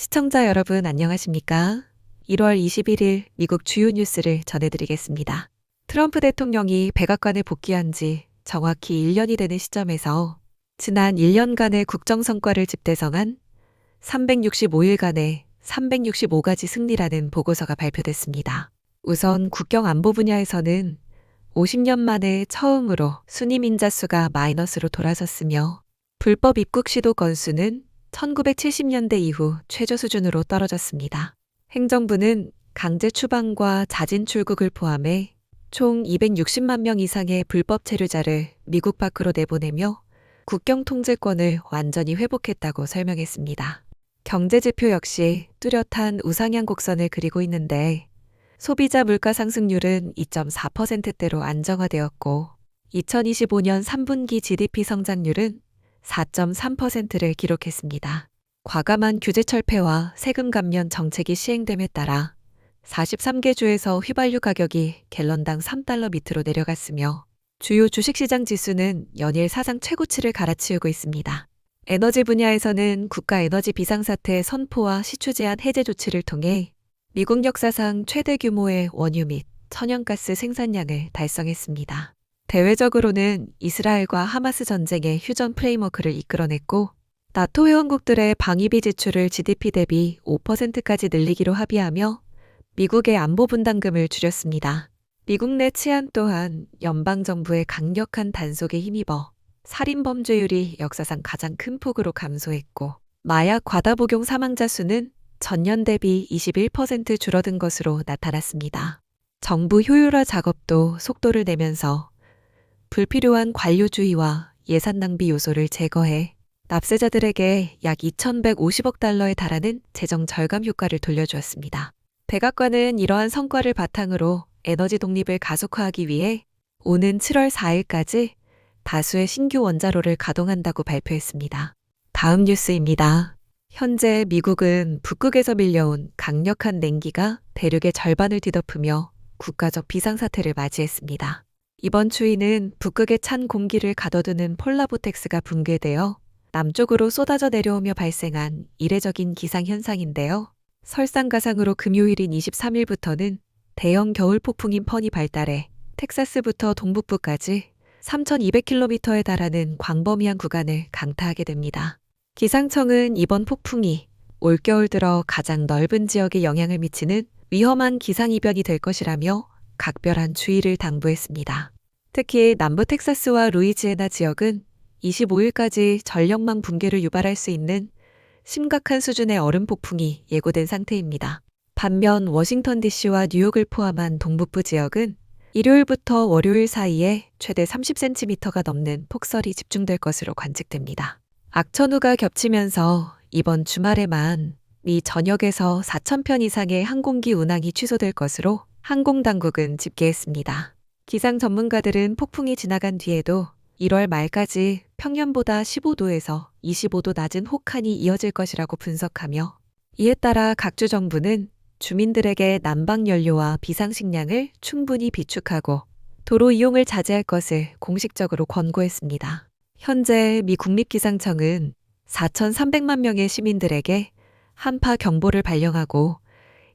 시청자 여러분 안녕하십니까? 1월 21일 미국 주요 뉴스를 전해드리겠습니다. 트럼프 대통령이 백악관에 복귀한 지 정확히 1년이 되는 시점에서 지난 1년간의 국정 성과를 집대성한 365일간의 365가지 승리라는 보고서가 발표됐습니다. 우선 국경 안보 분야에서는 50년 만에 처음으로 순임 인자 수가 마이너스로 돌아섰으며 불법 입국 시도 건수는 1970년대 이후 최저 수준으로 떨어졌습니다. 행정부는 강제 추방과 자진 출국을 포함해 총 260만 명 이상의 불법 체류자를 미국 밖으로 내보내며 국경 통제권을 완전히 회복했다고 설명했습니다. 경제 지표 역시 뚜렷한 우상향 곡선을 그리고 있는데 소비자 물가 상승률은 2.4%대로 안정화되었고 2025년 3분기 GDP 성장률은 4.3%를 기록했습니다. 과감한 규제 철폐와 세금 감면 정책이 시행됨에 따라 43개 주에서 휘발유 가격이 갤런당 3달러 밑으로 내려갔으며 주요 주식시장 지수는 연일 사상 최고치를 갈아치우고 있습니다. 에너지 분야에서는 국가 에너지 비상사태 선포와 시추 제한 해제 조치를 통해 미국 역사상 최대 규모의 원유 및 천연가스 생산량을 달성했습니다. 대외적으로는 이스라엘과 하마스 전쟁의 휴전 프레임워크를 이끌어냈고 나토 회원국들의 방위비 지출을 GDP 대비 5%까지 늘리기로 합의하며 미국의 안보 분담금을 줄였습니다. 미국 내 치안 또한 연방정부의 강력한 단속에 힘입어 살인 범죄율이 역사상 가장 큰 폭으로 감소했고 마약 과다 복용 사망자 수는 전년 대비 21% 줄어든 것으로 나타났습니다. 정부 효율화 작업도 속도를 내면서 불필요한 관료주의와 예산 낭비 요소를 제거해 납세자들에게 약 2,150억 달러에 달하는 재정 절감 효과를 돌려주었습니다. 백악관은 이러한 성과를 바탕으로 에너지 독립을 가속화하기 위해 오는 7월 4일까지 다수의 신규 원자로를 가동한다고 발표했습니다. 다음 뉴스입니다. 현재 미국은 북극에서 밀려온 강력한 냉기가 대륙의 절반을 뒤덮으며 국가적 비상사태를 맞이했습니다. 이번 추위는 북극의 찬 공기를 가둬두는 폴라보텍스가 붕괴되어 남쪽으로 쏟아져 내려오며 발생한 이례적인 기상현상인데요. 설상가상으로 금요일인 23일부터는 대형 겨울 폭풍인 펀이 발달해 텍사스부터 동북부까지 3,200km에 달하는 광범위한 구간을 강타하게 됩니다. 기상청은 이번 폭풍이 올겨울 들어 가장 넓은 지역에 영향을 미치는 위험한 기상이변이 될 것이라며 각별한 주의를 당부했습니다. 특히 남부 텍사스와 루이지애나 지역은 25일까지 전력망 붕괴를 유발할 수 있는 심각한 수준의 얼음 폭풍이 예고된 상태입니다. 반면 워싱턴 DC와 뉴욕을 포함한 동북부 지역은 일요일부터 월요일 사이에 최대 30cm가 넘는 폭설이 집중될 것으로 관측됩니다. 악천후가 겹치면서 이번 주말에만 미 전역에서 4,000편 이상의 항공기 운항이 취소될 것으로 항공당국은 집계했습니다. 기상 전문가들은 폭풍이 지나간 뒤에도 1월 말까지 평년보다 15도에서 25도 낮은 혹한이 이어질 것이라고 분석하며 이에 따라 각주 정부는 주민들에게 난방 연료와 비상식량을 충분히 비축하고 도로 이용을 자제할 것을 공식적으로 권고했습니다. 현재 미 국립기상청은 4,300만 명의 시민들에게 한파 경보를 발령하고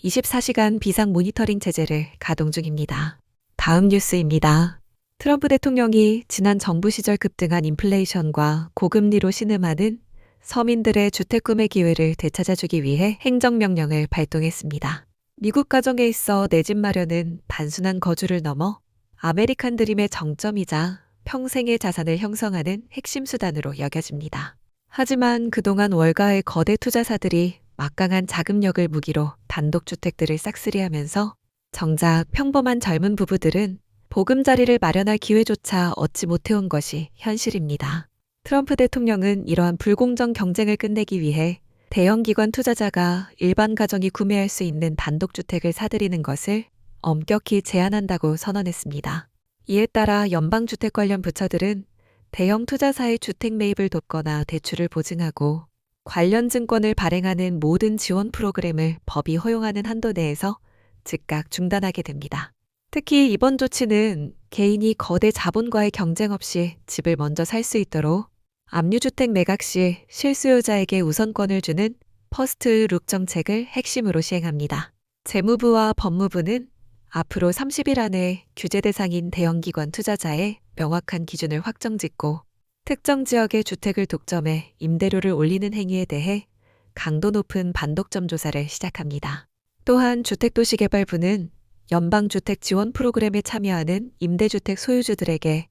24시간 비상 모니터링 체제를 가동 중입니다. 다음 뉴스입니다. 트럼프 대통령이 지난 정부 시절 급등한 인플레이션과 고금리로 신음하는 서민들의 주택 구매 기회를 되찾아주기 위해 행정명령을 발동했습니다. 미국 가정에 있어 내 집 마련은 단순한 거주를 넘어 아메리칸 드림의 정점이자 평생의 자산을 형성하는 핵심 수단으로 여겨집니다. 하지만 그동안 월가의 거대 투자사들이 막강한 자금력을 무기로 단독주택들을 싹쓸이하면서 정작 평범한 젊은 부부들은 보금자리를 마련할 기회조차 얻지 못해온 것이 현실입니다. 트럼프 대통령은 이러한 불공정 경쟁을 끝내기 위해 대형 기관 투자자가 일반 가정이 구매할 수 있는 단독주택을 사들이는 것을 엄격히 제한한다고 선언했습니다. 이에 따라 연방주택 관련 부처들은 대형 투자사의 주택 매입을 돕거나 대출을 보증하고 관련 증권을 발행하는 모든 지원 프로그램을 법이 허용하는 한도 내에서 즉각 중단하게 됩니다. 특히 이번 조치는 개인이 거대 자본과의 경쟁 없이 집을 먼저 살 수 있도록 압류주택 매각 시 실수요자에게 우선권을 주는 퍼스트 룩 정책을 핵심으로 시행합니다. 재무부와 법무부는 앞으로 30일 안에 규제 대상인 대형기관 투자자의 명확한 기준을 확정짓고 특정 지역의 주택을 독점해 임대료를 올리는 행위에 대해 강도 높은 반독점 조사를 시작합니다. 또한 주택도시개발부는 연방주택 지원 프로그램에 참여하는 임대주택 소유주들에게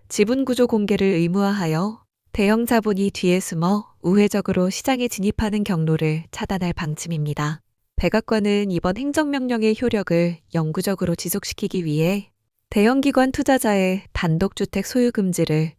지분구조 공개를 의무화하여 대형 자본이 뒤에 숨어 우회적으로 시장에 진입하는 경로를 차단할 방침입니다. 백악관은 이번 행정명령의 효력을 영구적으로 지속시키기 위해 대형기관 투자자의 단독주택 소유 금지를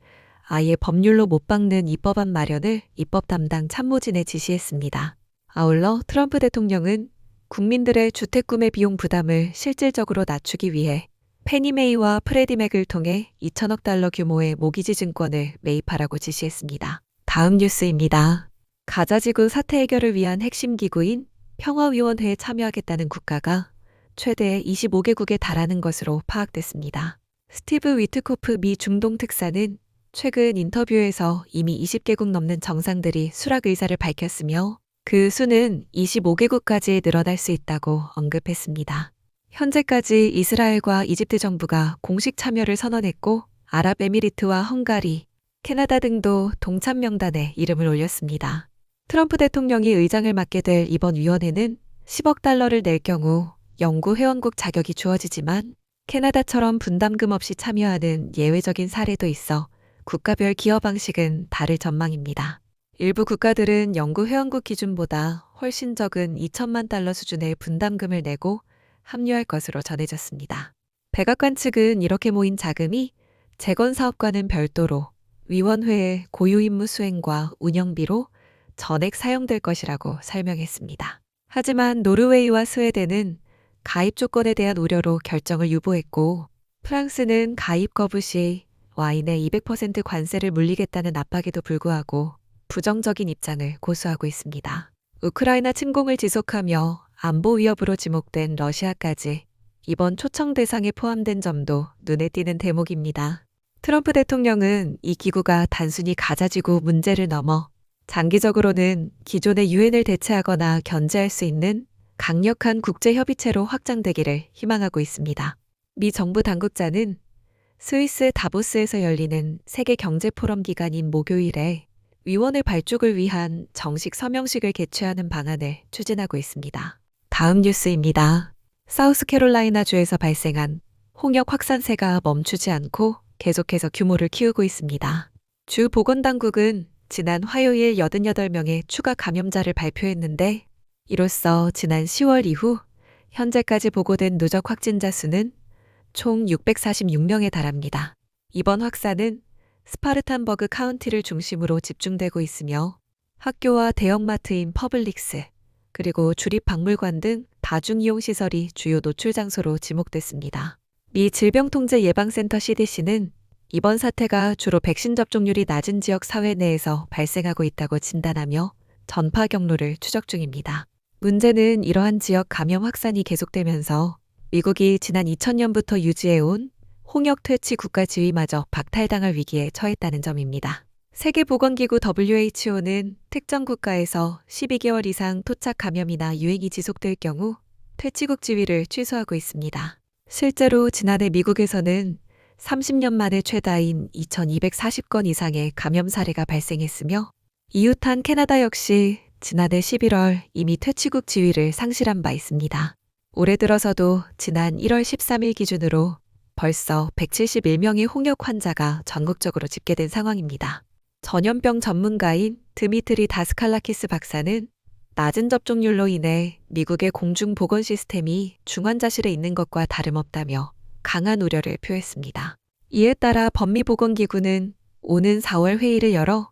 아예 법률로 못 박는 입법안 마련을 입법 담당 참모진에 지시했습니다. 아울러 트럼프 대통령은 국민들의 주택 구매 비용 부담을 실질적으로 낮추기 위해 페니메이와 프레디맥을 통해 2천억 달러 규모의 모기지 증권을 매입하라고 지시했습니다. 다음 뉴스입니다. 가자지구 사태 해결을 위한 핵심 기구인 평화위원회에 참여하겠다는 국가가 최대 25개국에 달하는 것으로 파악됐습니다. 스티브 위트코프 미 중동 특사는 최근 인터뷰에서 이미 20개국 넘는 정상들이 수락 의사를 밝혔으며 그 수는 25개국까지 늘어날 수 있다고 언급했습니다. 현재까지 이스라엘과 이집트 정부가 공식 참여를 선언했고 아랍에미리트와 헝가리, 캐나다 등도 동참 명단에 이름을 올렸습니다. 트럼프 대통령이 의장을 맡게 될 이번 위원회는 10억 달러를 낼 경우 영구 회원국 자격이 주어지지만 캐나다처럼 분담금 없이 참여하는 예외적인 사례도 있어 국가별 기여 방식은 다를 전망입니다. 일부 국가들은 영구 회원국 기준보다 훨씬 적은 2천만 달러 수준의 분담금을 내고 합류할 것으로 전해졌습니다. 백악관 측은 이렇게 모인 자금이 재건사업과는 별도로 위원회의 고유 임무 수행과 운영비로 전액 사용될 것이라고 설명했습니다. 하지만 노르웨이와 스웨덴은 가입 조건에 대한 우려로 결정을 유보했고 프랑스는 가입 거부 시 와인에 200% 관세를 물리겠다는 압박에도 불구하고 부정적인 입장을 고수하고 있습니다. 우크라이나 침공을 지속하며 안보 위협으로 지목된 러시아까지 이번 초청 대상에 포함된 점도 눈에 띄는 대목입니다. 트럼프 대통령은 이 기구가 단순히 가자지구 문제를 넘어 장기적으로는 기존의 유엔을 대체하거나 견제할 수 있는 강력한 국제협의체로 확장되기를 희망하고 있습니다. 미 정부 당국자는 스위스 다보스에서 열리는 세계 경제 포럼 기간인 목요일에 위원회 발족을 위한 정식 서명식을 개최하는 방안을 추진하고 있습니다. 다음 뉴스입니다. 사우스캐롤라이나주에서 발생한 홍역 확산세가 멈추지 않고 계속해서 규모를 키우고 있습니다. 주 보건당국은 지난 화요일 88명의 추가 감염자를 발표했는데 이로써 지난 10월 이후 현재까지 보고된 누적 확진자 수는 총 646명에 달합니다. 이번 확산은 스파르탄버그 카운티를 중심으로 집중되고 있으며 학교와 대형마트인 퍼블릭스, 그리고 주립박물관 등 다중이용시설이 주요 노출 장소로 지목됐습니다. 미 질병통제예방센터 CDC는 이번 사태가 주로 백신 접종률이 낮은 지역 사회 내에서 발생하고 있다고 진단하며 전파 경로를 추적 중입니다. 문제는 이러한 지역 감염 확산이 계속되면서 미국이 지난 2000년부터 유지해온 홍역 퇴치 국가 지위마저 박탈당할 위기에 처했다는 점입니다. 세계보건기구 WHO는 특정 국가에서 12개월 이상 토착 감염이나 유행이 지속될 경우 퇴치국 지위를 취소하고 있습니다. 실제로 지난해 미국에서는 30년 만에 최다인 2240건 이상의 감염 사례가 발생했으며 이웃한 캐나다 역시 지난해 11월 이미 퇴치국 지위를 상실한 바 있습니다. 올해 들어서도 지난 1월 13일 기준으로 벌써 171명의 홍역 환자가 전국적으로 집계된 상황입니다. 전염병 전문가인 드미트리 다스칼라키스 박사는 낮은 접종률로 인해 미국의 공중보건 시스템이 중환자실에 있는 것과 다름없다며 강한 우려를 표했습니다. 이에 따라 법미보건기구는 오는 4월 회의를 열어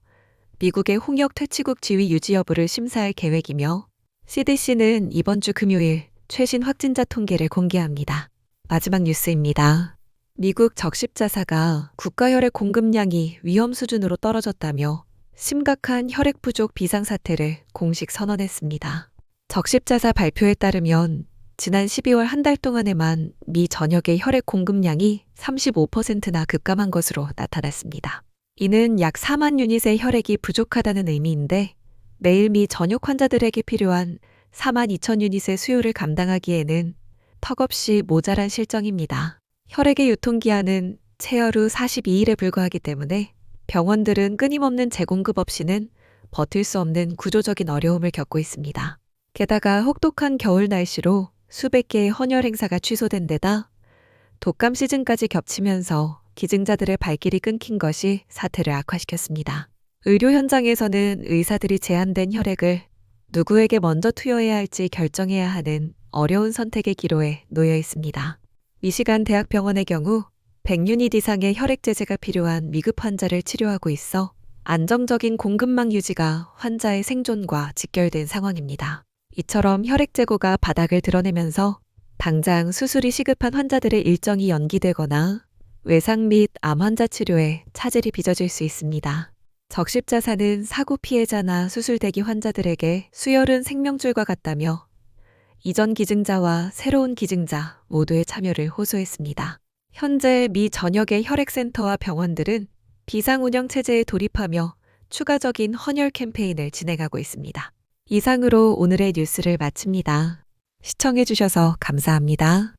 미국의 홍역 퇴치국 지위 유지 여부를 심사할 계획이며 CDC는 이번 주 금요일 최신 확진자 통계를 공개합니다. 마지막 뉴스입니다. 미국 적십자사가 국가혈액 공급량이 위험 수준으로 떨어졌다며 심각한 혈액 부족 비상사태를 공식 선언했습니다. 적십자사 발표에 따르면 지난 12월 한 달 동안에만 미 전역의 혈액 공급량이 35%나 급감한 것으로 나타났습니다. 이는 약 4만 유닛의 혈액이 부족하다는 의미인데 매일 미 전역 환자들에게 필요한 4만 2천 유닛의 수요를 감당하기에는 턱없이 모자란 실정입니다. 혈액의 유통기한은 체열 후 42일에 불과하기 때문에 병원들은 끊임없는 재공급 없이는 버틸 수 없는 구조적인 어려움을 겪고 있습니다. 게다가 혹독한 겨울 날씨로 수백 개의 헌혈 행사가 취소된 데다 독감 시즌까지 겹치면서 기증자들의 발길이 끊긴 것이 사태를 악화시켰습니다. 의료 현장에서는 의사들이 제한된 혈액을 누구에게 먼저 투여해야 할지 결정해야 하는 어려운 선택의 기로에 놓여 있습니다. 미시간 대학병원의 경우 100유닛 이상의 혈액 제제가 필요한 미급 환자를 치료하고 있어 안정적인 공급망 유지가 환자의 생존과 직결된 상황입니다. 이처럼 혈액 재고가 바닥을 드러내면서 당장 수술이 시급한 환자들의 일정이 연기되거나 외상 및 암 환자 치료에 차질이 빚어질 수 있습니다. 적십자사는 사고 피해자나 수술 대기 환자들에게 수혈은 생명줄과 같다며 이전 기증자와 새로운 기증자 모두의 참여를 호소했습니다. 현재 미 전역의 혈액센터와 병원들은 비상운영 체제에 돌입하며 추가적인 헌혈 캠페인을 진행하고 있습니다. 이상으로 오늘의 뉴스를 마칩니다. 시청해주셔서 감사합니다.